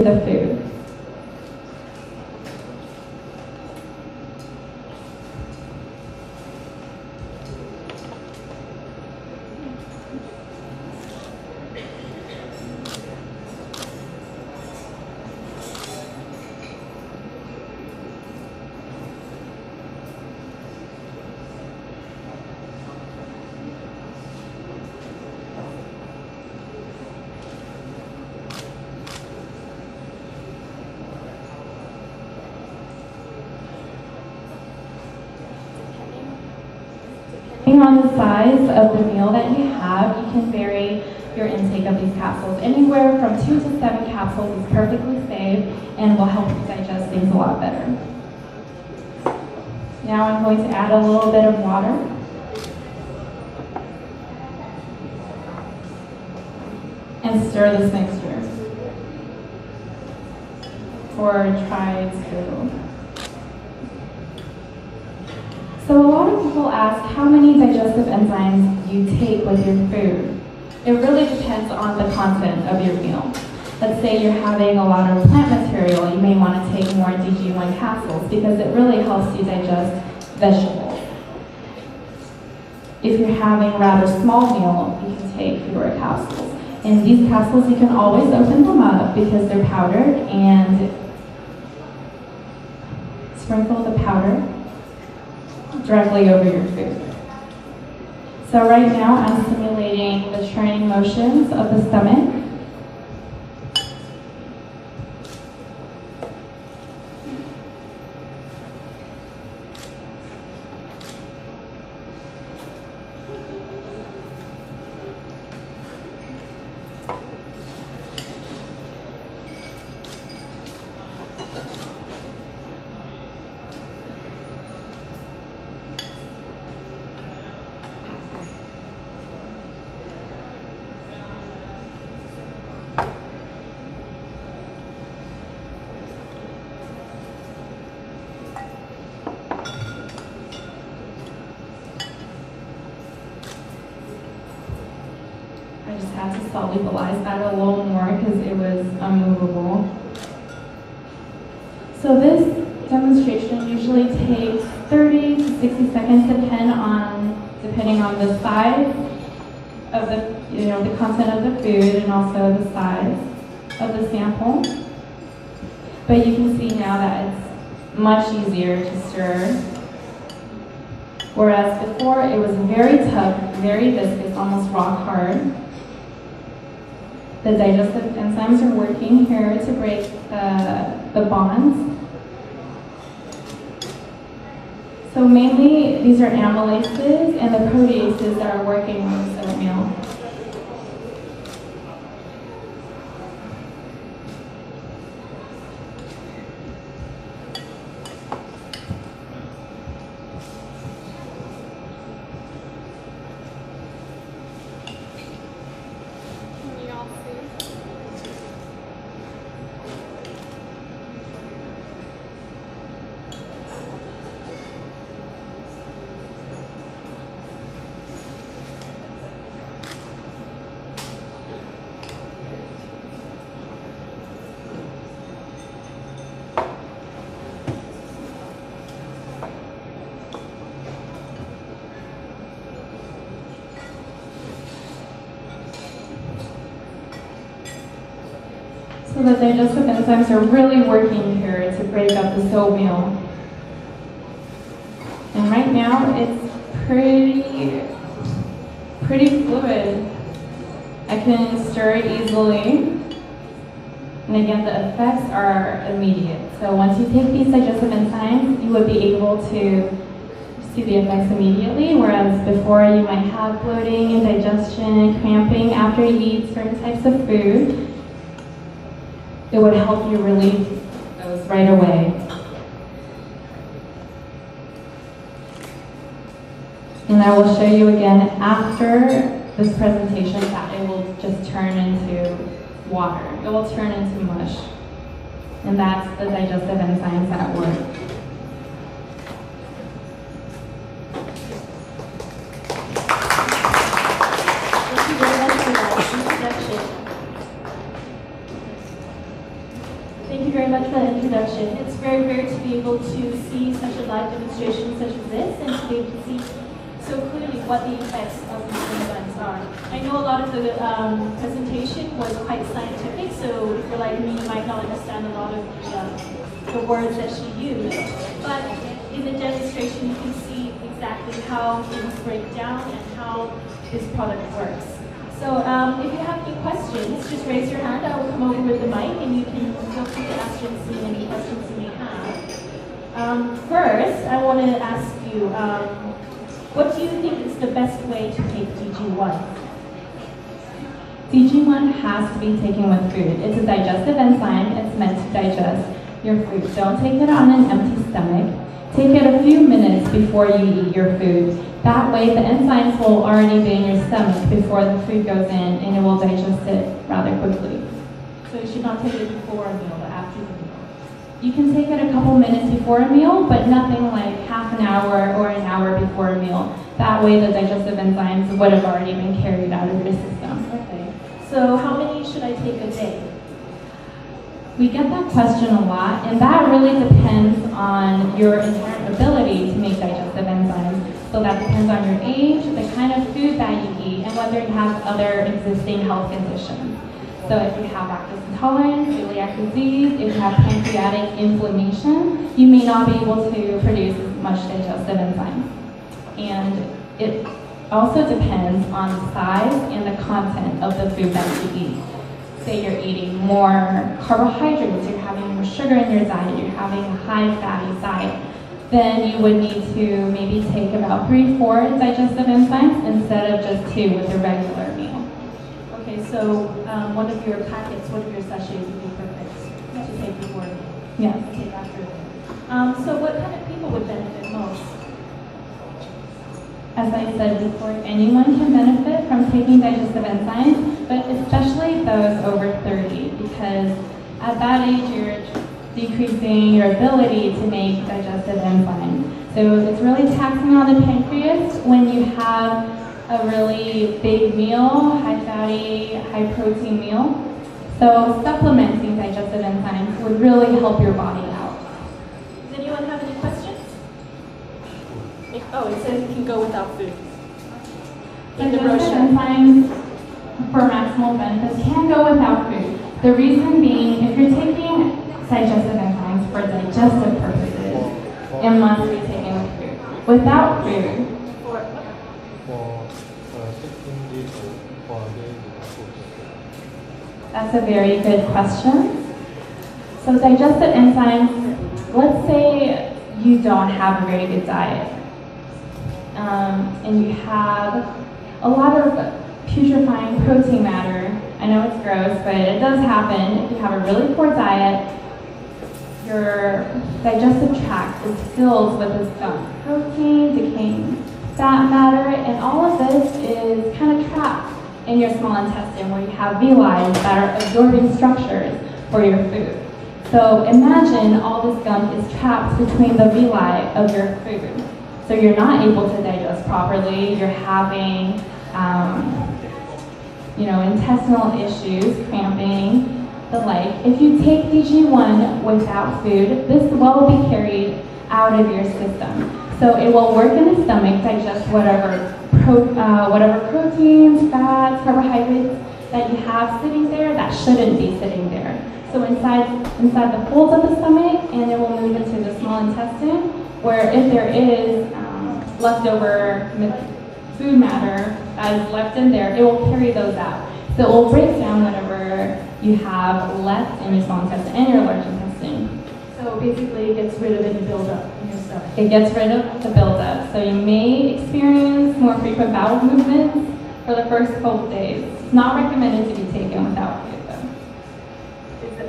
the food. Depending on the size of the meal that you have, you can vary your intake of these capsules. Anywhere from 2 to 7 capsules is perfectly safe and will help you digest things a lot better. Now I'm going to add a little bit of water. And stir this mixture or try to. So a lot of people ask how many digestive enzymes you take with your food. It really depends on the content of your meal. Let's say you're having a lot of plant material, you may want to take more DG1 capsules because it really helps you digest vegetables. If you're having a rather small meal, you can take fewer capsules. And these capsules, you can always open them up because they're powdered and sprinkle the powder directly over your food. So right now I'm simulating the churning motions of the stomach. I just had to solubilize that a little more because it was unmovable. So this demonstration usually takes 30 to 60 seconds depending on the size of the content of the food and also the size of the sample. But you can see now that it's much easier to stir. Whereas before it was very tough, very viscous, almost rock hard. The digestive enzymes are working here to break the bonds. So mainly these are amylases and the proteases that are working on this oatmeal. So the digestive enzymes are really working here to break up this oatmeal. And right now it's pretty fluid. I can stir it easily. And again, the effects are immediate. So once you take these digestive enzymes, you would be able to see the effects immediately, whereas before you might have bloating, indigestion, and cramping after you eat certain types of food. It would help you relieve those right away. And I will show you again after this presentation that it will just turn into water. It will turn into mush. And that's the digestive enzymes at work. Thank you very much for that introduction. Thank you very much for that introduction. It's very rare to be able to see such a live demonstration such as this and to be able to see so clearly what the effects of these enzymes are. I know a lot of the presentation was quite scientific, so if you're like me, you might not understand a lot of the words that she used. But in the demonstration, you can see exactly how things break down and how this product works. So if you have any questions, just raise your hand. I will come over with the mic and you can feel free to ask Jency any questions you may have. First, I want to ask you, what do you think is the best way to take DG1? DG1 has to be taken with food. It's a digestive enzyme. It's meant to digest your food. Don't take it on an empty stomach. Take it a few minutes before you eat your food. That way the enzymes will already be in your stomach before the food goes in and it will digest it rather quickly. So you should not take it before a meal, but after the meal. You can take it a couple minutes before a meal, but nothing like half an hour or an hour before a meal. That way the digestive enzymes would have already been carried out of your system. Okay. So how many should I take a day? We get that question a lot, and that really depends on your inherent ability to make digestive enzymes. So that depends on your age, the kind of food that you eat, and whether you have other existing health conditions. So if you have lactose intolerance, celiac disease, if you have pancreatic inflammation, you may not be able to produce as much digestive enzymes. And it also depends on the size and the content of the food that you eat. Say you're eating more carbohydrates, you're having more sugar in your diet, you're having a high fatty diet, then you would need to maybe take about 3-4 digestive enzymes instead of just 2 with a regular meal. Okay, so one of your packets, one of your sachets would be perfect to take before a meal. Yes. And take after a meal. So what kind of people would benefit most? As I said before, anyone can benefit from taking digestive enzymes, but especially those over 30, because at that age you're decreasing your ability to make digestive enzymes. So it's really taxing on the pancreas when you have a really big meal, high fatty, high protein meal. So supplementing digestive enzymes would really help your body out. Does anyone have any questions? Oh, it says you can go without food. In the Digestive brochure. enzymes for maximal benefits can go without food. The reason being, if you're taking digestive enzymes for digestive purposes, it must be taken with food. Without food, that's a very good question. So digestive enzymes, let's say you don't have a very good diet. And you have a lot of putrefying protein matter. I know it's gross, but it does happen. If you have a really poor diet, your digestive tract is filled with this gunk, protein, decaying fat matter, and all of this is kind of trapped in your small intestine where you have villi that are absorbing structures for your food. So imagine all this gunk is trapped between the villi of your food. So you're not able to digest properly, you're having intestinal issues, cramping, the like. If you take DG1 without food, this will be carried out of your system. So it will work in the stomach, digest whatever proteins, fats, carbohydrates that you have sitting there that shouldn't be sitting there. So inside the folds of the stomach, and it will move into the small intestine, where if there is leftover food matter that is left in there, it will carry those out. So it will break down whatever you have left in your small intestine and your large intestine. So basically it gets rid of any buildup in your stomach. It gets rid of the buildup. So you may experience more frequent bowel movements for the first couple days. It's not recommended to be taken without food though.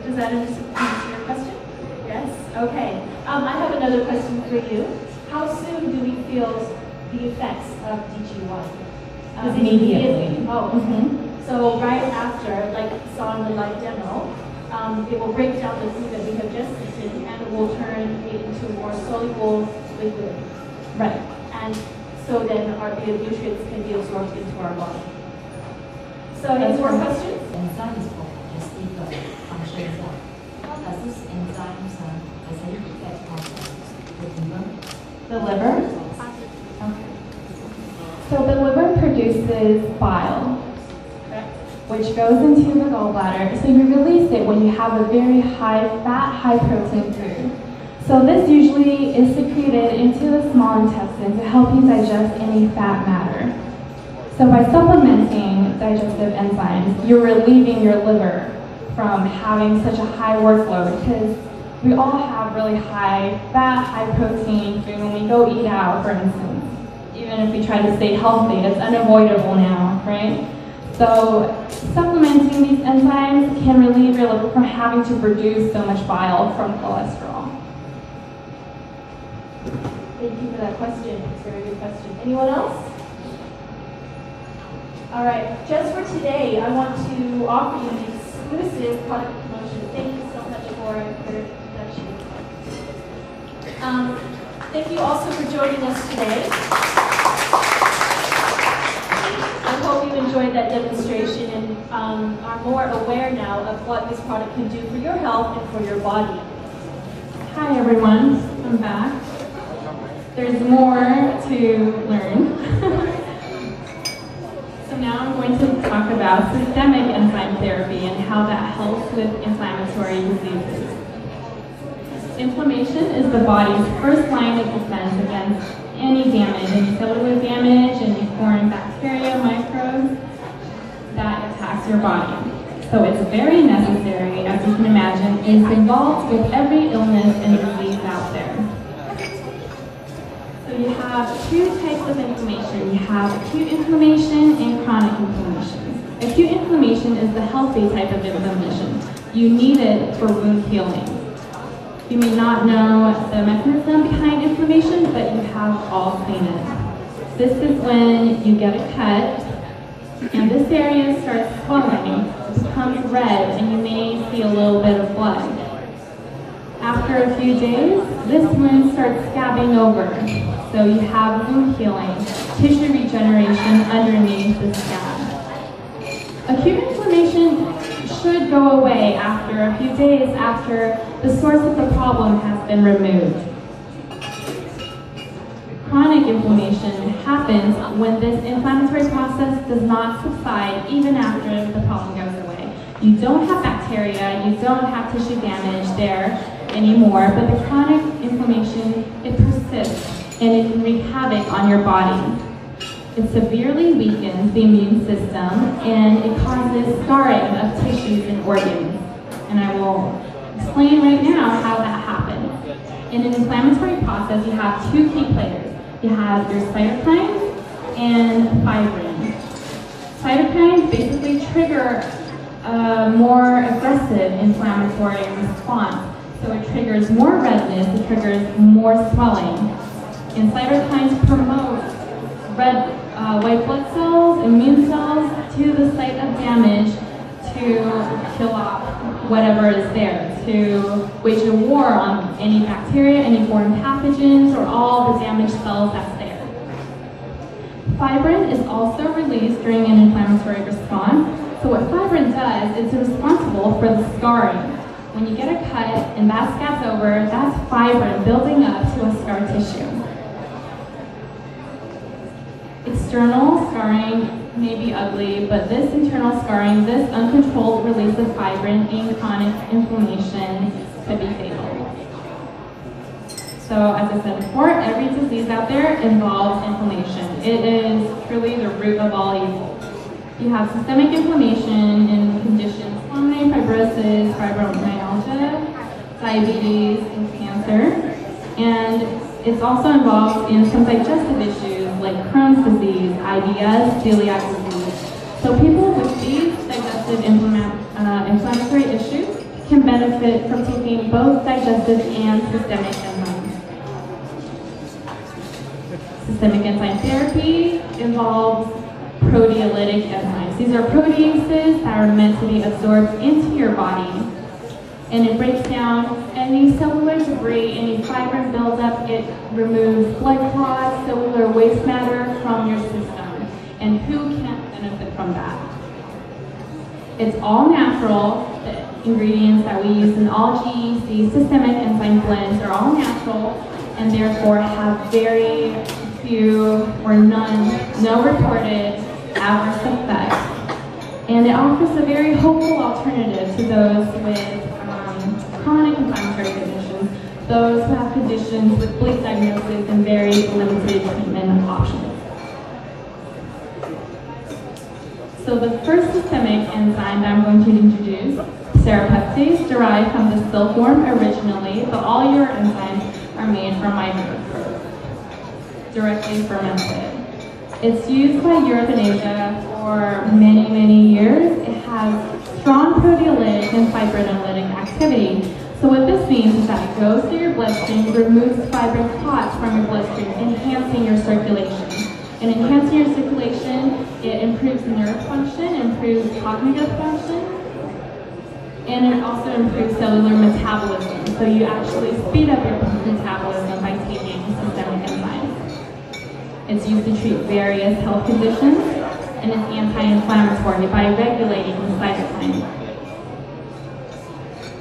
Does that answer your question? Yes? Okay. I have another question for you. How soon do we feel the effects of DG1? Immediately. Oh, okay. So right after, like you saw in the live demo, it will break down the food that we have just eaten and it will turn it into a more soluble liquid. Right. And so then the nutrients can be absorbed into our body. So any more questions? Enzymes for digestive function. How does this The liver? Okay. So the liver produces bile, which goes into the gallbladder. So you release it when you have a very high fat, high protein food. So this usually is secreted into the small intestine to help you digest any fat matter. So by supplementing digestive enzymes, you're relieving your liver from having such a high workload, because we all have really high fat, high protein food when we go eat out, for instance. Even if we try to stay healthy, it's unavoidable now, right? So supplementing these enzymes can relieve your liver from having to produce so much bile from cholesterol. Thank you for that question. It's a very good question. Anyone else? All right, just for today, I want to offer you an exclusive product promotion. Thank you so much for your introduction. Thank you also for joining us today. I hope you enjoyed that demonstration and are more aware now of what this product can do for your health and for your body. Hi everyone, I'm back. There's more to learn. So now I'm going to talk about systemic enzyme therapy and how that helps with inflammatory diseases. Inflammation is the body's first line of defense against any damage, any cellular damage, any foreign bacteria, microbes that attacks your body. So it's very necessary, as you can imagine, it's involved with every illness and disease out there. So you have two types of inflammation. You have acute inflammation and chronic inflammation. Acute inflammation is the healthy type of inflammation. You need it for wound healing. You may not know the mechanism behind inflammation, but you have all seen it. This is when you get a cut, and this area starts swelling, becomes red, and you may see a little bit of blood. After a few days, this wound starts scabbing over, so you have wound healing, tissue regeneration underneath the scab. Acute inflammation should go away after a few days after the source of the problem has been removed. Chronic inflammation happens when this inflammatory process does not subside even after the problem goes away. You don't have bacteria, you don't have tissue damage there anymore, but the chronic inflammation, it persists and it can wreak havoc on your body. It severely weakens the immune system and it causes scarring of tissues and organs. And I will explain right now how that happens. In an inflammatory process, you have two key players. You have your cytokines and fibrin. Cytokines basically trigger a more aggressive inflammatory response. So it triggers more redness, it triggers more swelling. And cytokines promote white blood cells, immune cells to the site of damage to kill off whatever is there, to wage a war on any bacteria, any foreign pathogens, or all the damaged cells that's there. Fibrin is also released during an inflammatory response. So what fibrin does is it's responsible for the scarring. When you get a cut and that scabs over, that's fibrin building up to a scar tissue. External scarring may be ugly, but this internal scarring, this uncontrolled release of fibrin in chronic inflammation could be fatal. So as I said before, every disease out there involves inflammation. It is truly the root of all evil. You have systemic inflammation in conditions like fibrosis, fibromyalgia, diabetes, and cancer. And it's also involved in some digestive issues like Crohn's disease, IBS, celiac disease. So people with these digestive inflammatory issues can benefit from taking both digestive and systemic enzymes. Systemic enzyme therapy involves proteolytic enzymes. These are proteases that are meant to be absorbed into your body. And it breaks down any cellular debris, any fibrin buildup. It removes blood clots, cellular waste matter from your system. And who can't benefit from that? It's all natural. The ingredients that we use in all GEC systemic enzyme blends are all natural. and therefore have very few or no reported adverse effects. And it offers a very hopeful alternative to those with chronic inflammatory conditions, those who have conditions with bleak diagnosis and very limited treatment options. So the first systemic enzyme that I'm going to introduce, serrapeptase, derived from the silkworm originally, but all your enzymes are made from microbes, directly fermented. It's used by Europe and Asia for many, many years. It has strong proteolytic and fibrinolytic activity. So what this means is that it goes through your bloodstream, removes fibrin clots from your bloodstream, enhancing your circulation. And enhancing your circulation, it improves nerve function, improves cognitive function, and it also improves cellular metabolism. So you actually speed up your metabolism by taking systemic enzymes. It's used to treat various health conditions, and it's anti-inflammatory by regulating the cytokine.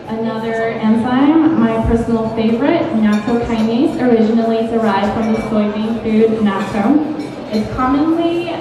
Another enzyme, my personal favorite, nattokinase, originally derived from the soybean food natto. It's commonly